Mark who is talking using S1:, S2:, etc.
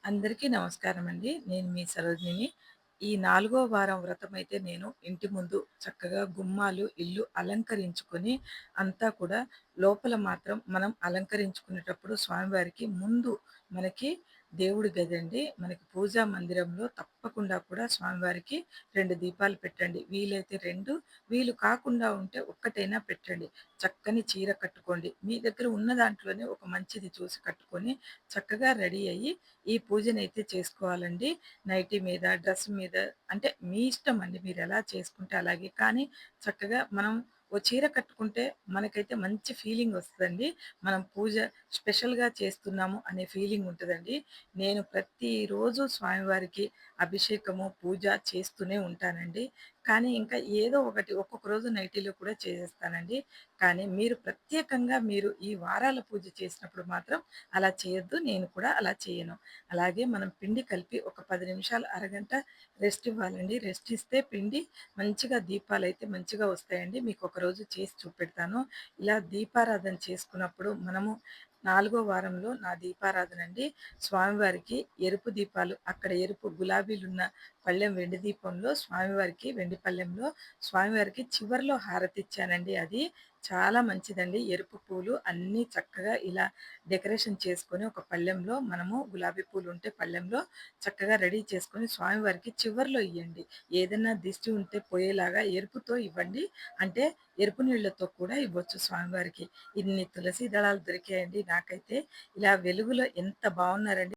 S1: అందరికీ నమస్కారమండి. నేను మీ సరోజినిని. ఈ 4గో వారం వ్రతమైతే నేను ఇంటి ముందు చక్కగా గుమ్మాలు, ఇల్లు అలంకరించుకొని అంతా కూడా లోపల మాత్రం మనం అలంకరించుకునేటప్పుడు స్వామివారికి ముందు మనకి దేవుడి గదండి. మనకి పూజా మందిరంలో తప్పకుండా కూడా స్వామివారికి 2 దీపాలు పెట్టండి. వీలైతే 2, వీలు కాకుండా ఉంటే ఒక్కటైనా పెట్టండి. చక్కని చీర కట్టుకోండి. మీ దగ్గర ఉన్న దాంట్లోనే ఒక మంచిది చూసి కట్టుకొని చక్కగా రెడీ అయ్యి ఈ పూజనైతే చేసుకోవాలండి. నైటీ మీద, డ్రెస్ మీద అంటే మీ ఇష్టం అండి. మీరెలా చేసుకుంటే అలాగే. కానీ చక్కగా మనం ఓ చీర కట్టుకుంటే మనకైతే మంచి ఫీలింగొస్తదండి. మనం పూజ స్పెషల్‌గా చేస్తున్నాము అనే ఫీలింగుంటదండి. నేను ప్రతిరోజు స్వామివారికి అభిషేకము, పూజ చేస్తూనే ఉంటానండి. కానీ ఇంకా ఏదో ఒకటి ఒక్కొక్క రోజు నైటీలో కూడా చేసేస్తానండి. కానీ మీరు ప్రత్యేకంగా మీరు ఈ వారాల పూజ చేసినప్పుడు మాత్రం అలా చేయొద్దు. నేను కూడా అలా చేయను. అలాగే మనం పిండి కలిపి ఒక 10 నిమిషాలు, అరగంట రెస్ట్ ఇవ్వాలండి. రెస్ట్ ఇస్తే పిండి మంచిగా దీపాలైతే మంచిగా వస్తాయండి. మీకొక రోజు చేసి చూపెడతాను. ఇలా దీపారాధన చేసుకున్నప్పుడు మనము 4గో వారంలో నా దీపారాధన అండి. స్వామివారికి ఎరుపు దీపాలు అక్కడ ఎరుపు గులాబీలున్న పళ్ళెం వెండి దీపంలో స్వామివారికి వెండి పళ్ళెంలో స్వామివారికి చివర్లో హారతిచ్చానండి అది. చాలా మంచిదండి. ఎరుపు పూలు అన్నీ చక్కగా ఇలా డెకరేషన్ చేసుకొని ఒక పళ్ళెంలో మనము గులాబీ పూలుంటే పళ్ళెంలో చక్కగా రెడీ చేసుకొని స్వామివారికి చివర్లో ఇయ్యండి. ఏదన్నా దిష్టి ఉంటే పోయేలాగా ఎరుపుతో ఇవ్వండి. అంటే ఎరుపు నీళ్ళతో కూడా ఇవ్వచ్చు స్వామివారికి. ఇన్ని తులసి దళాలు దొరికాయండి నాకైతే. ఇలా వెలుగులో ఎంత బావున్నారండి.